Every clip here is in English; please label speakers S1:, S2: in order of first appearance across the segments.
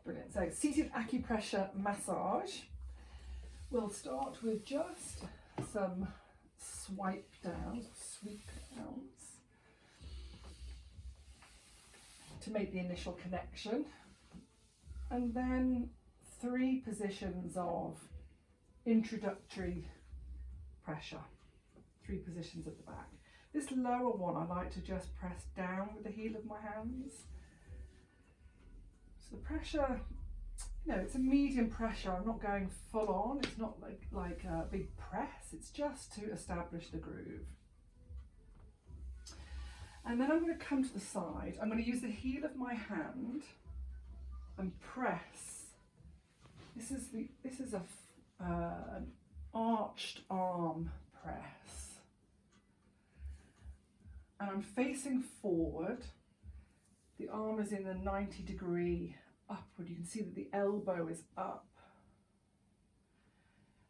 S1: Brilliant. So seated acupressure massage. We'll start with just some swipe downs, sweep downs to make the initial connection. And then 3 positions of introductory pressure, 3 positions at the back. This lower one I like to just press down with the heel of my hands. So the pressure, you know, it's a medium pressure. I'm not going full on. It's not like a big press. It's just to establish the groove. And then I'm going to come to the side. I'm going to use the heel of my hand and press. This is an arched arm press. And I'm facing forward. The arm is in a 90-degree upward. You can see that the elbow is up.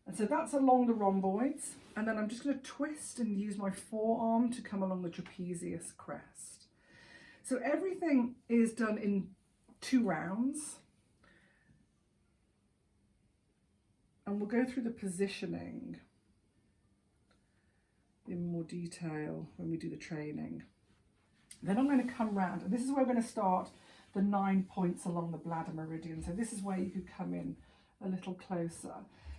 S1: And so that's along the rhomboids. And then I'm just going to twist and use my forearm to come along the trapezius crest. So everything is done in 2 rounds. And we'll go through the positioning in more detail when we do the training. Then I'm going to come round, and this is where we're going to start the 9 points along the bladder meridian. So this is where you could come in a little closer.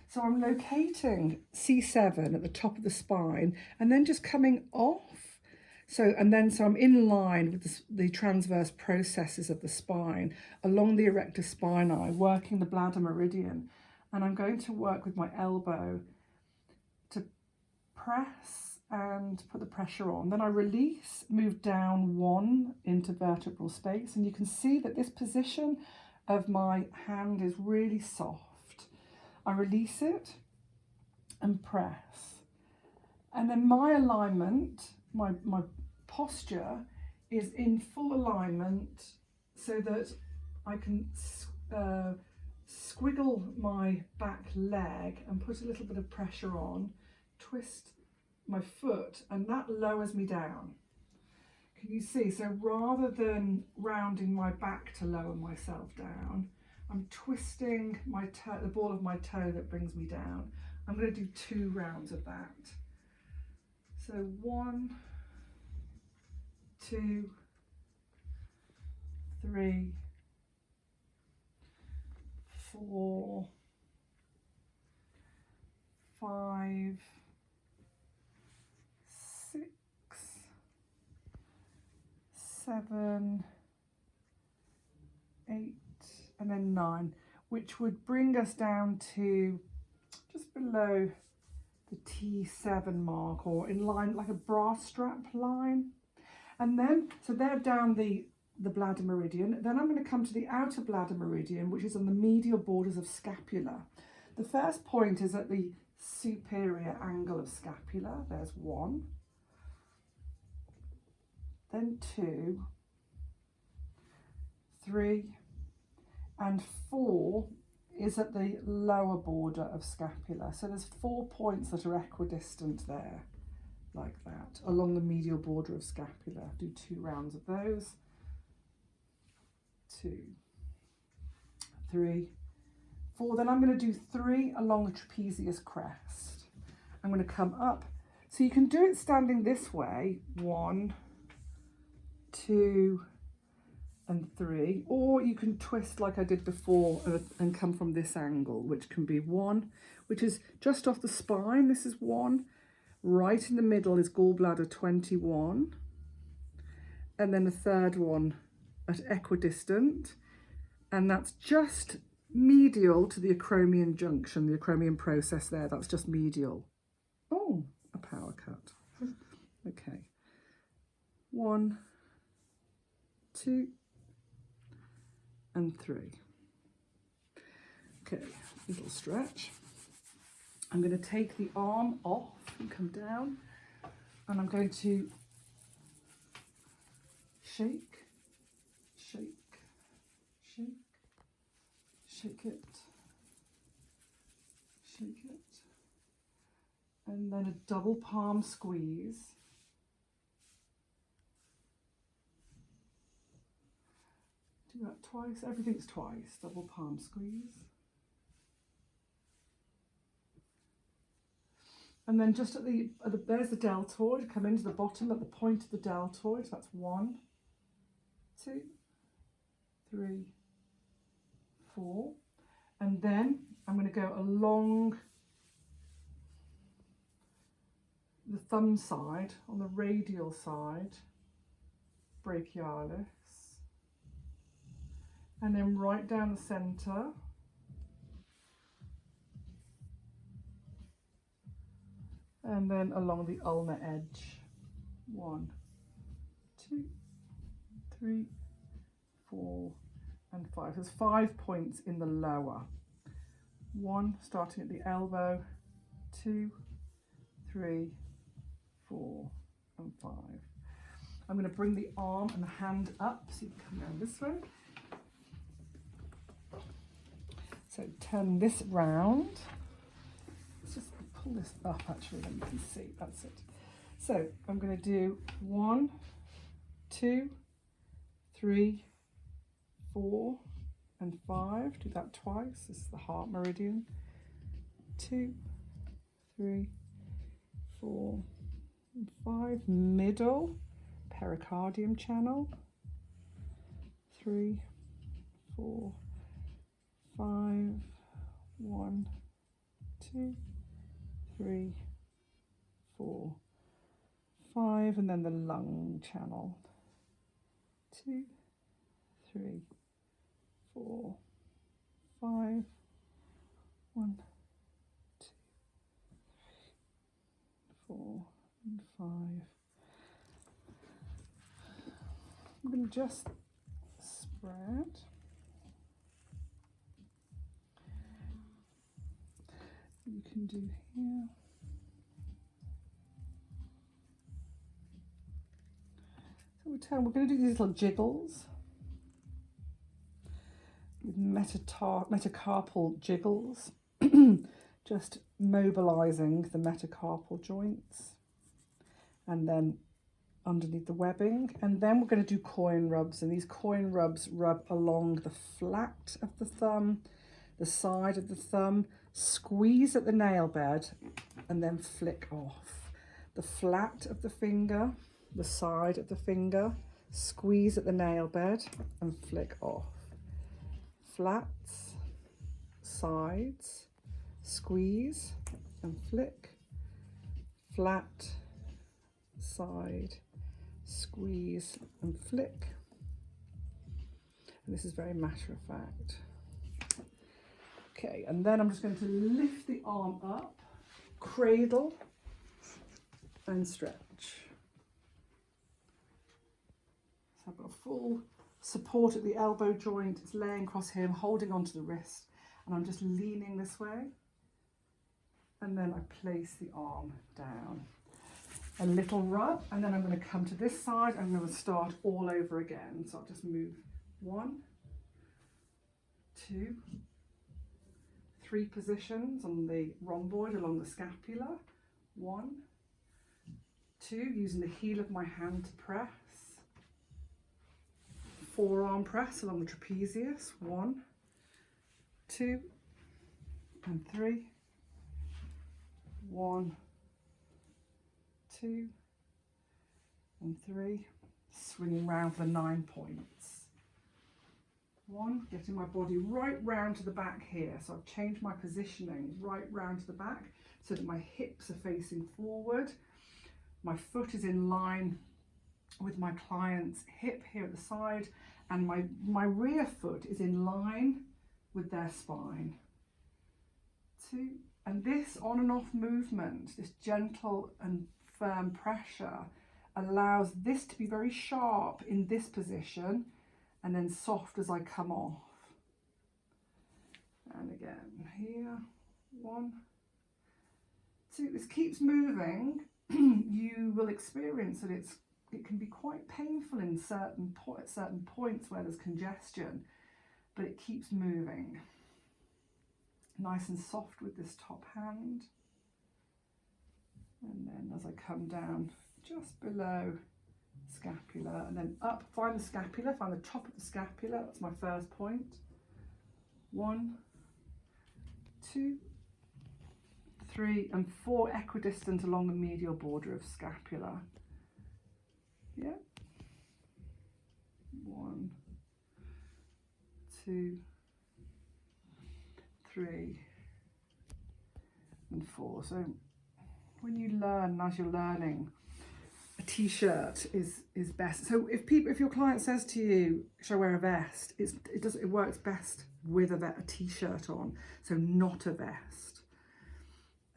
S1: So I'm locating C7 at the top of the spine and then just coming off. So I'm in line with the transverse processes of the spine along the erector spinae, working the bladder meridian. And I'm going to work with my elbow to press and put the pressure on. Then I release, move down 1 into vertebral space, and you can see that this position of my hand is really soft. I release it and press. And then my alignment, my posture is in full alignment so that I can squiggle my back leg and put a little bit of pressure on, twist my foot, and that lowers me down. Can you see? So rather than rounding my back to lower myself down, I'm twisting my toe, the ball of my toe that brings me down. I'm going to do 2 rounds of that. So 1, 2, 3, 4, 5, 6, 7, 8, and then 9, which would bring us down to just below the T7 mark, or in line like a bra strap line. And then, so they're down the bladder meridian. Then I'm going to come to the outer bladder meridian, which is on the medial borders of scapula. The first point is at the superior angle of scapula. There's 1. Then 2, 3, and 4 is at the lower border of scapula. So there's 4 points that are equidistant there, like that, along the medial border of scapula. Do 2 rounds of those. 2, 3, 4. Then I'm going to do 3 along the trapezius crest. I'm going to come up. So you can do it standing this way, 1, 2, and 3, or you can twist like I did before and come from this angle, which can be 1, which is just off the spine. This is 1. Right in the middle is gallbladder 21, and then a third one at equidistant, and that's just medial to the acromion junction, the acromion process there. That's just medial. Oh, a power cut. Okay. 1, 2, and 3. Okay, little stretch. I'm going to take the arm off and come down, and I'm going to shake, shake, shake, shake it, shake it, and then a double palm squeeze. Do Do that twice. Everything's twice. Double palm squeeze. And then just there's the deltoid. Come into the bottom at the point of the deltoid. That's 1, 2, 3, 4. And then I'm going to go along the thumb side, on the radial side, brachialis. And then right down the centre. And then along the ulnar edge. 1, 2, 3, 4, and 5. There's 5 points in the lower. 1 starting at the elbow, 2, 3, 4, and 5. I'm going to bring the arm and the hand up so you can come down this way. So turn this round. Let's just pull this up actually, then you can see. That's it. So I'm going to do 1, 2, 3, 4, and 5. Do that twice. This is the heart meridian. 2, 3, 4, and 5. Middle pericardium channel. 3, 4, 5. 1, 2, 3, 4, 5, and then the lung channel. 2, 3, 4, 5. 1, 2, 3, 4, and 5. I'm going to just spread. You can do here. So we're going to do these little jiggles. Metacarpal jiggles, just mobilizing the metacarpal joints and then underneath the webbing. And then we're going to do coin rubs, and these coin rubs rub along the flat of the thumb, the side of the thumb, squeeze at the nail bed and then flick off. The flat of the finger, the side of the finger, squeeze at the nail bed and flick off. Flats, sides, squeeze and flick, flat, side, squeeze and flick. And this is very matter of fact. Okay, and then I'm just going to lift the arm up, cradle and stretch. So I've got a full support at the elbow joint. It's laying across here, I'm holding onto the wrist, and I'm just leaning this way. And then I place the arm down. A little rub, and then I'm going to come to this side. I'm going to start all over again. So I'll just move 1, 2, 3 positions on the rhomboid along the scapula. 1, 2, using the heel of my hand to press. Forearm press along the trapezius. 1, 2, and 3. 1, 2, and 3. Swinging round for the 9 points. 1, getting my body right round to the back here. So I've changed my positioning right round to the back so that my hips are facing forward. My foot is in line with my client's hip here at the side, and my rear foot is in line with their spine. 2, and this on and off movement, this gentle and firm pressure allows this to be very sharp in this position and then soft as I come off. And again here, 1, 2. This keeps moving. You will experience that it can be quite painful in certain points where there's congestion, but it keeps moving. Nice and soft with this top hand. And then as I come down just below scapula, and then up, find the scapula, find the top of the scapula, that's my first point. 1, 2, 3 and 4 equidistant along the medial border of scapula. Yeah. 1, 2, 3 and 4. So when you learn, as you're learning, a t-shirt is best. So if your client says to you, should I wear a vest, it works best with a t-shirt on, so not a vest.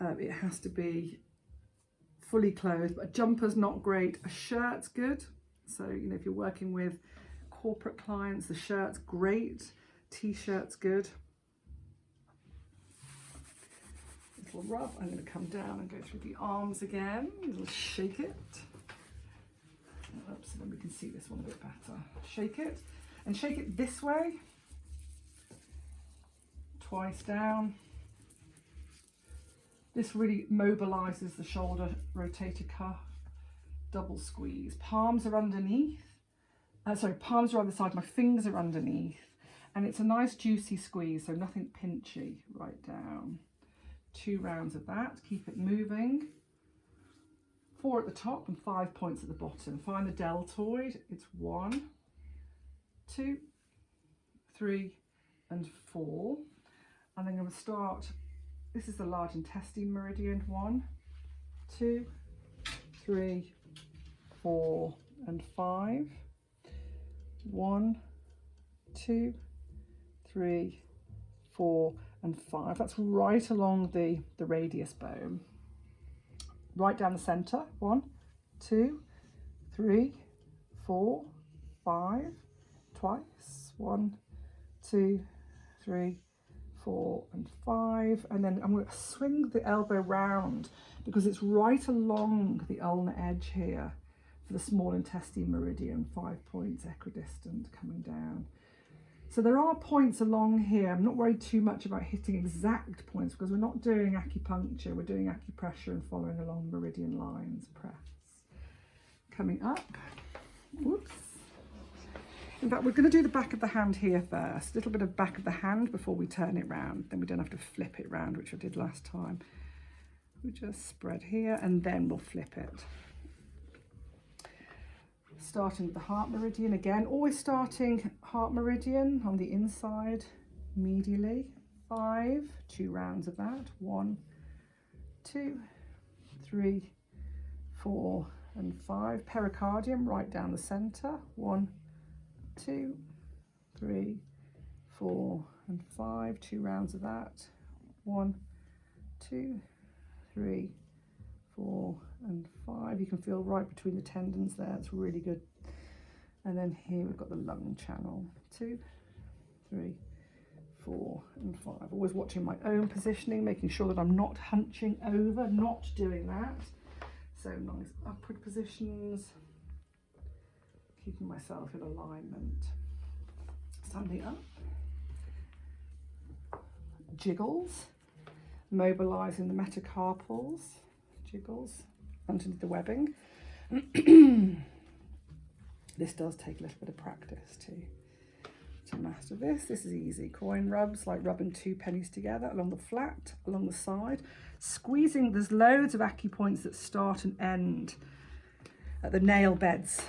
S1: It has to be fully clothed, but a jumper's not great. A shirt's good. So, you know, if you're working with corporate clients, the shirt's great. T-shirt's good. Little rub. I'm going to come down and go through the arms again. We'll shake it. Oops, then we can see this one a bit better. Shake it, and shake it this way. Twice down. This really mobilizes the shoulder rotator cuff. Double squeeze. Palms are underneath. Palms are on the side. My fingers are underneath. And it's a nice juicy squeeze, so nothing pinchy. Right down. 2 rounds of that. Keep it moving. 4 at the top and 5 points at the bottom. Find the deltoid. It's 1, 2, 3, and 4. And then I'm going to start. This is the large intestine meridian. 1, 2, 3, 4, and 5. 1, 2, 3, 4, and 5. That's right along the radius bone. Right down the center. 1, 2, 3, 4, 5. Twice. 1, 2, 3, 4, and 5. And then I'm going to swing the elbow round because it's right along the ulnar edge here for the small intestine meridian. 5 points equidistant coming down. So there are points along here. I'm not worried too much about hitting exact points because we're not doing acupuncture. We're doing acupressure and following along meridian lines. Press. Coming up. Whoops. In fact, we're going to do the back of the hand here first. A little bit of back of the hand before we turn it round. Then we don't have to flip it round, which I did last time. We just spread here and then we'll flip it. Starting with the heart meridian again, always starting heart meridian on the inside medially. 5, 2 rounds of that. 1, 2, 3, 4, and 5. Pericardium right down the center. 1, 2, 3, 4, and 5. 2 rounds of that. 1, 2, 3, 4, and 5. You can feel right between the tendons there. It's really good. And then here we've got the lung channel. 2, 3, 4, and 5. Always watching my own positioning, making sure that I'm not hunching over, not doing that. So nice upward positions, keeping myself in alignment. Standing up. Jiggles, mobilizing the metacarpals. Jiggles underneath the webbing. This does take a little bit of practice to master this. This is easy. Coin rubs, like rubbing 2 pennies together along the flat, along the side. Squeezing, there's loads of acupoints that start and end at the nail beds.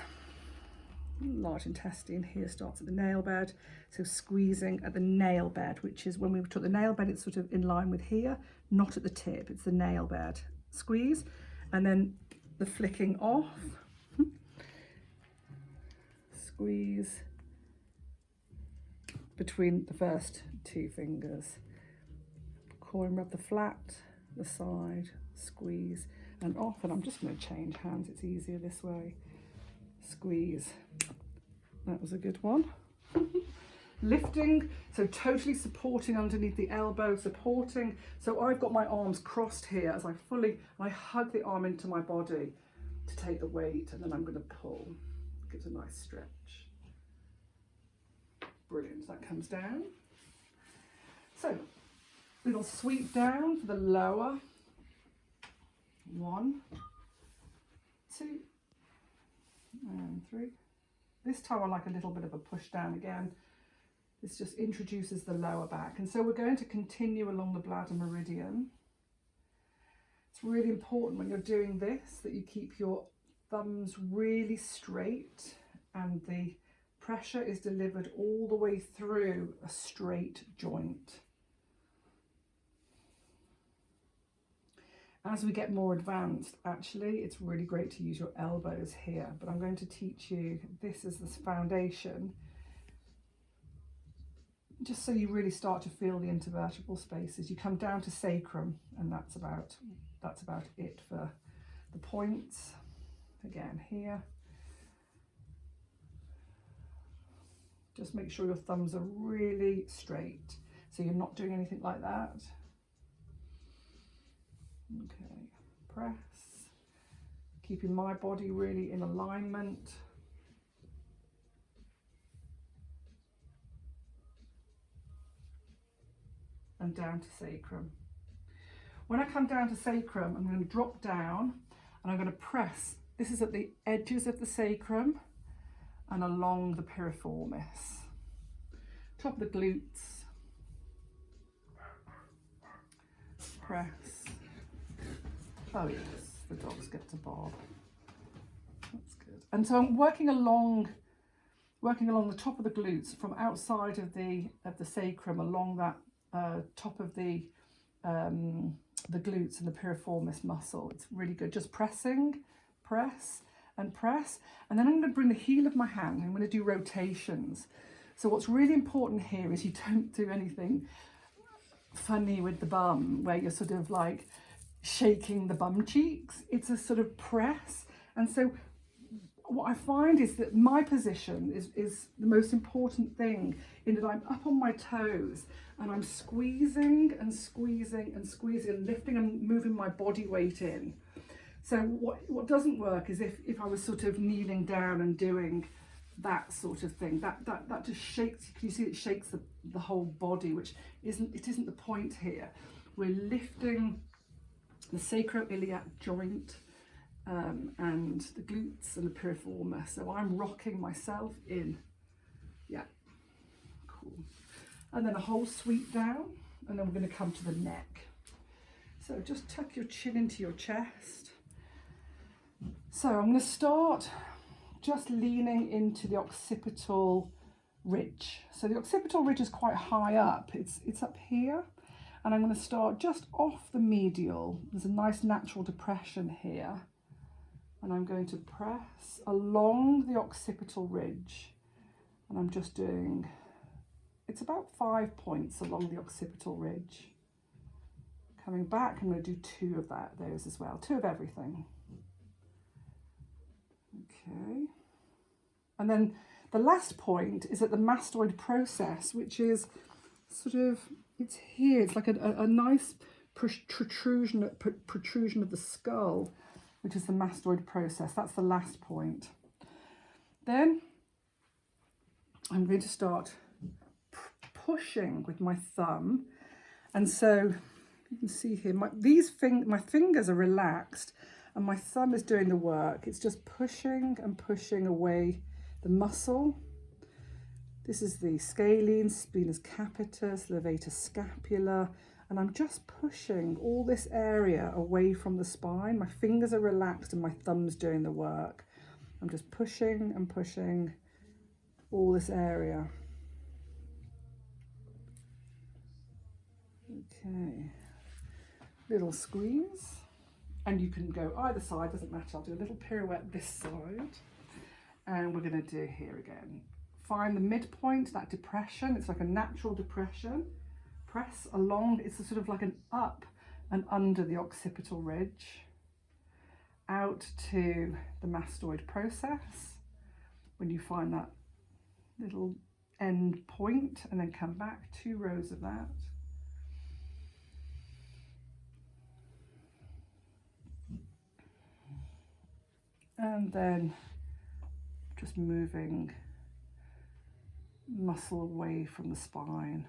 S1: Large intestine here starts at the nail bed. So squeezing at the nail bed, which is when we talk the nail bed, it's sort of in line with here, not at the tip, it's the nail bed. Squeeze, and then the flicking off. Squeeze between the first 2 fingers. Coin rub the flat, the side, squeeze, and off. And I'm just going to change hands, it's easier this way. Squeeze. That was a good one. Lifting, so totally supporting underneath the elbow, supporting. So I've got my arms crossed here as I hug the arm into my body to take the weight, and then I'm going to pull. Gives a nice stretch. Brilliant, that comes down. So, little sweep down for the lower. 1, 2, and 3. This time I like a little bit of a push down again. This just introduces the lower back. And so we're going to continue along the bladder meridian. It's really important when you're doing this that you keep your thumbs really straight and the pressure is delivered all the way through a straight joint. As we get more advanced, actually, it's really great to use your elbows here, but I'm going to teach you this as this foundation, just so you really start to feel the intervertebral spaces. You come down to sacrum, and that's about it for the points. Again, here. Just make sure your thumbs are really straight, so you're not doing anything like that. Okay, press, keeping my body really in alignment. And down to sacrum. When I come down to sacrum, I'm going to drop down and I'm going to press. This is at the edges of the sacrum and along the piriformis. Top of the glutes. Press. Oh yes, the dogs get to bob. That's good. And so I'm working along the top of the glutes from outside of the sacrum along that top of the glutes and the piriformis muscle. It's really good. Just pressing, press and press. And then I'm going to bring the heel of my hand. I'm going to do rotations. So what's really important here is you don't do anything funny with the bum where you're sort of like shaking the bum cheeks. It's a sort of press. And so what I find is that my position is the most important thing, in that I'm up on my toes and I'm squeezing and squeezing and squeezing and lifting and moving my body weight in. So what doesn't work is if I was sort of kneeling down and doing that sort of thing, that just shakes. Can you see it shakes the whole body, which isn't the point here. We're lifting the sacroiliac joint and the glutes and the piriformis. So I'm rocking myself in. Yeah, cool. And then a whole sweep down, and then we're going to come to the neck. So just tuck your chin into your chest. So I'm going to start just leaning into the occipital ridge. So the occipital ridge is quite high up. It's up here. And I'm going to start just off the medial. There's a nice natural depression here. And I'm going to press along the occipital ridge. And I'm just doing, it's about 5 points along the occipital ridge. Coming back, I'm going to do 2 of those as well. 2 of everything. Okay. And then the last point is at the mastoid process, which is sort of, it's here. It's like a nice protrusion of the skull, which is the mastoid process. That's the last point. Then I'm going to start pushing with my thumb. And so you can see here, my fingers are relaxed and my thumb is doing the work. It's just pushing and pushing away the muscle. This is the scalene, spinous capitis, levator scapula, and I'm just pushing all this area away from the spine. My fingers are relaxed and my thumb's doing the work. I'm just pushing and pushing all this area. Okay, little squeeze, and you can go either side, doesn't matter. I'll do a little pirouette this side, and we're going to do here again. Find the midpoint, that depression. It's like a natural depression. Press along. It's a sort of like an up and under the occipital ridge, out to the mastoid process. When you find that little end point, and then come back 2 rows of that. And then just moving muscle away from the spine.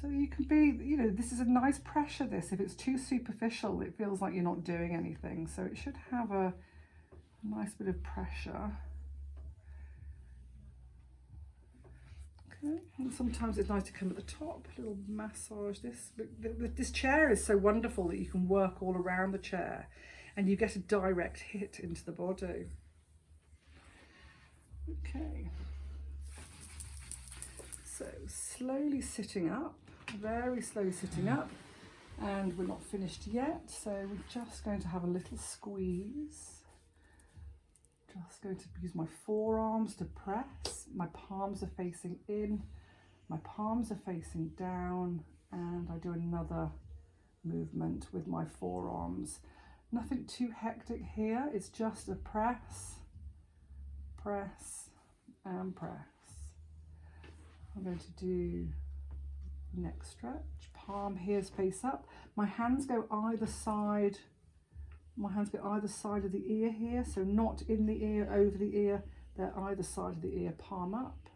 S1: So you can be, you know, this is a nice pressure, this. If it's too superficial, it feels like you're not doing anything. So it should have a nice bit of pressure. Okay, and sometimes it's nice to come at the top, a little massage this. But this chair is so wonderful that you can work all around the chair and you get a direct hit into the body. Okay. So slowly sitting up, very slowly sitting up, and we're not finished yet, so we're just going to have a little squeeze. Just going to use my forearms to press. My palms are facing in, my palms are facing down, and I do another movement with my forearms. Nothing too hectic here, it's just a press, press, and press. I'm going to do neck stretch. Palm here's face up. My hands go either side. My hands go either side of the ear here, so not in the ear, over the ear. They're either side of the ear, palm up.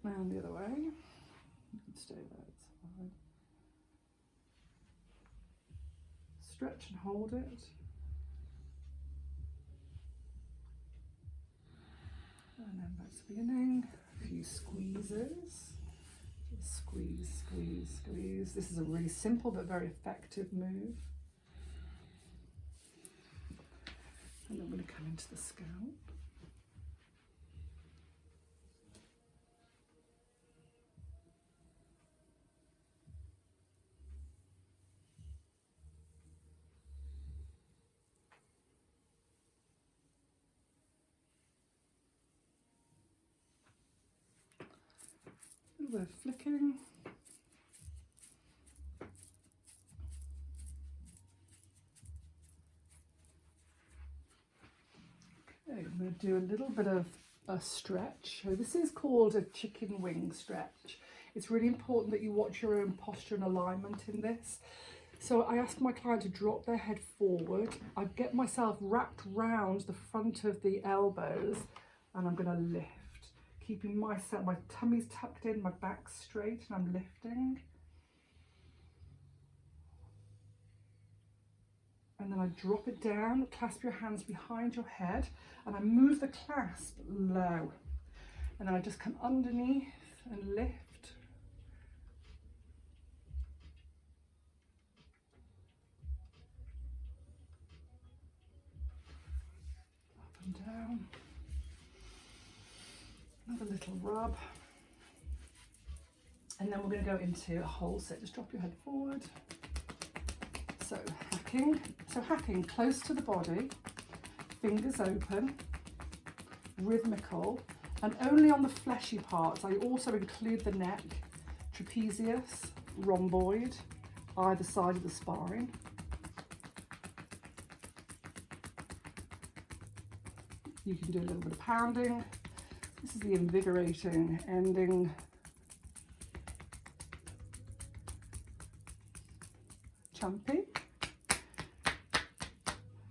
S1: And the other way. You can stay there, it's fine. Stretch and hold it. And then back to the beginning, a few squeezes. Just squeeze, squeeze, squeeze. This is a really simple but very effective move. And then I'm going to come into the scalp. A little bit of flicking. Okay, I'm going to do a little bit of a stretch. So this is called a chicken wing stretch. It's really important that you watch your own posture and alignment in this. So I ask my client to drop their head forward. I get myself wrapped round the front of the elbows and I'm going to lift. Keeping myself, my tummy's tucked in, my back straight, and I'm lifting. And then I drop it down, clasp your hands behind your head, and I move the clasp low. And then I just come underneath and lift. Up and down. Another little rub. And then we're going to go into a whole sit. Just drop your head forward. So hacking close to the body, fingers open, rhythmical, and only on the fleshy parts. I also include the neck, trapezius, rhomboid, either side of the spine. You can do a little bit of pounding. This is the invigorating ending. Chumpy.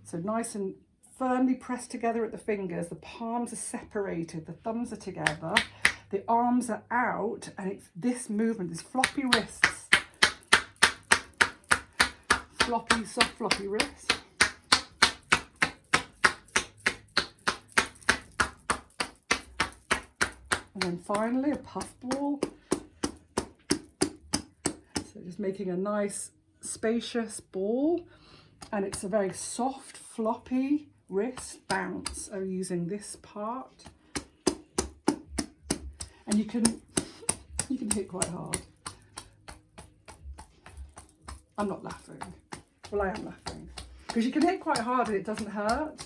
S1: So nice and firmly pressed together at the fingers. The palms are separated, the thumbs are together, the arms are out, and it's this movement, this floppy wrists. Floppy, soft floppy wrists. And then finally a puff ball. So just making a nice spacious ball, and it's a very soft floppy wrist bounce. I'm using this part, and you can hit quite hard. I'm not laughing. Well, I am laughing because you can hit quite hard and it doesn't hurt.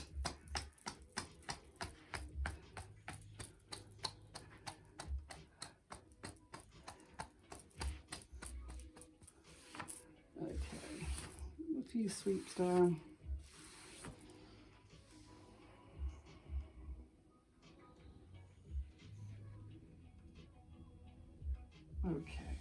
S1: Few sweeps down. Okay.